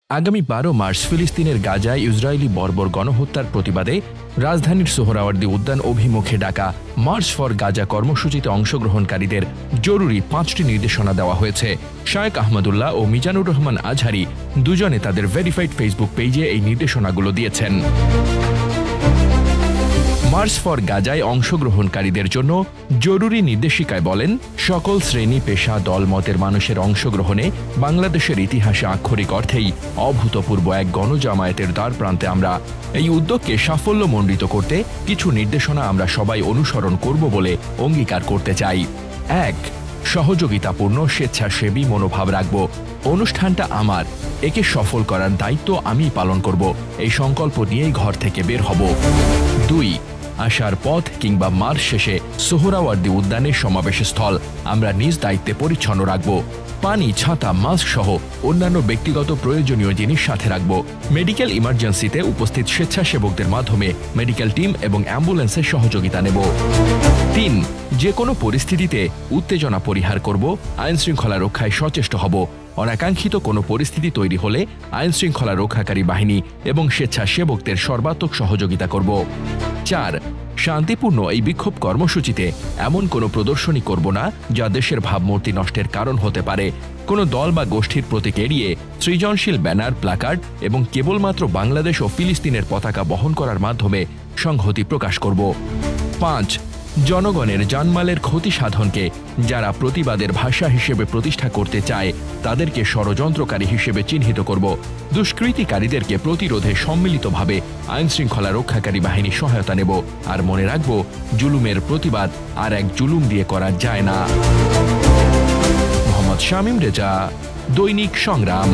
আগামী ১২ মার্চ ফিলিস্তিনের গাজায় ইসরায়েলি বর্বর গণহত্যার প্রতিবাদে রাজধানীর সোহরাওয়ার্দী উদ্যান অভিমুখে ডাকা মার্চ ফর গাজা কর্মসূচিতে অংশগ্রহণকারীদের জরুরি ৫টি নির্দেশনা দেওয়া হয়েছে। শায়েখ আহমদুল্লাহ ও মিজানুর রহমান আজহারি দুজনে তাদের ভেরিফাইড ফেসবুক পেজে এই নির্দেশনাগুলো দিয়েছেন। মার্চ ফর গাজায় অংশগ্রহণকারীদের জন্য জরুরি নির্দেশিকায় বলেন, সকল শ্রেণী পেশা দল মতের মানুষের অংশগ্রহণে বাংলাদেশের ইতিহাসে আক্ষরিক অর্থেই অভূতপূর্ব এক গণজামায়াতের দ্বার প্রান্তে আমরা। এই উদ্যোগকে সাফল্যমণ্ডিত করতে কিছু নির্দেশনা আমরা সবাই অনুসরণ করব বলে অঙ্গীকার করতে চাই। ১. সহযোগিতাপূর্ণ স্বেচ্ছাসেবী মনোভাব রাখব। অনুষ্ঠানটা আমার, একে সফল করার দায়িত্ব আমি পালন করব, এই সংকল্প নিয়েই ঘর থেকে বের হব। ২. আসার পথ কিংবা মার্চ শেষে সোহরাওয়ার্দী উদ্যানের সমাবেশ স্থল আমরা নিজ দায়িত্বে পরিচ্ছন্ন রাখব। পানি, ছাতা, মাস্ক সহ অন্যান্য ব্যক্তিগত প্রয়োজনীয় জিনিস সাথে রাখব। মেডিকেল ইমার্জেন্সিতে উপস্থিত স্বেচ্ছাসেবকদের মাধ্যমে মেডিকেল টিম এবং অ্যাম্বুলেন্সের সহযোগিতা নেব। ৩. যে কোনো পরিস্থিতিতে উত্তেজনা পরিহার করব, আইনশৃঙ্খলা রক্ষায় সচেষ্ট হব। অনাকাঙ্ক্ষিত কোনো পরিস্থিতি তৈরি হলে আইনশৃঙ্খলা রক্ষাকারী বাহিনী এবং স্বেচ্ছাসেবকদের সর্বাত্মক সহযোগিতা করব। ৪. শান্তিপূর্ণ এই বিক্ষোভ কর্মসূচিতে এমন কোনো প্রদর্শনী করব না যা দেশের ভাবমূর্তি নষ্টের কারণ হতে পারে। কোনো দল বা গোষ্ঠীর প্রতীক এড়িয়ে সৃজনশীল ব্যানার, প্ল্যাকার্ড এবং কেবলমাত্র বাংলাদেশ ও ফিলিস্তিনের পতাকা বহন করার মাধ্যমে সংহতি প্রকাশ করব। ৫. জনগণের জানমালের ক্ষতি সাধনকে যারা প্রতিবাদের ভাষা হিসেবে প্রতিষ্ঠা করতে চায় তাদেরকে ষড়যন্ত্রকারী হিসেবে চিহ্নিত করব। দুষ্কৃতিকারীদেরকে প্রতিরোধে সম্মিলিতভাবে আইনশৃঙ্খলা রক্ষাকারী বাহিনী সহায়তা নেব। আর মনে রাখব, জুলুমের প্রতিবাদ আর এক জুলুম দিয়ে করা যায় না। মোহাম্মদ শামীম রেজা, দৈনিক সংগ্রাম।